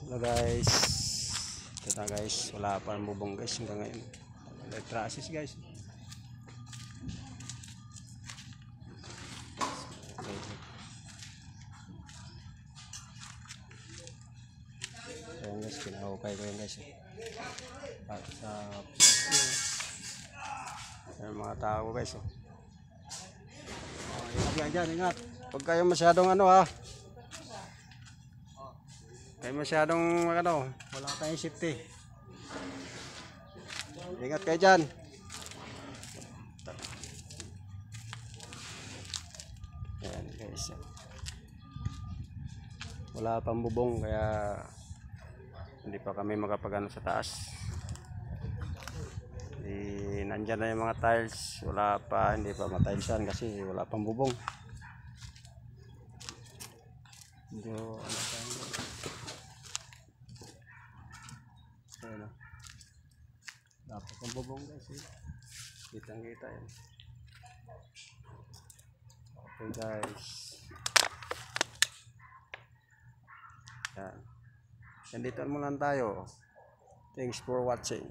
Hello guys, ito na guys, wala pa ang bubong guys hanggang ngayon. Electrasis guys. Ayan guys, kinahukay ko yun guys. At sa ayan, mga tao guys. Ingat yan dyan, ingat. Huwag kayo masyadong ano ha. Kayo masyadong ano, wala tayong safety. Ingat kayo dyan. Ayan guys. Wala pang bubong kaya hindi pa kami makapagano sa taas. Nandyan na yung mga tiles. Wala pa, hindi pa matilesan kasi wala pang bubong. Medyo ano tayo. Ayan o. Dapat ang bubong guys eh. Kitang kita yan. Okay guys. Yan. Nandito mo lang tayo. Thanks for watching.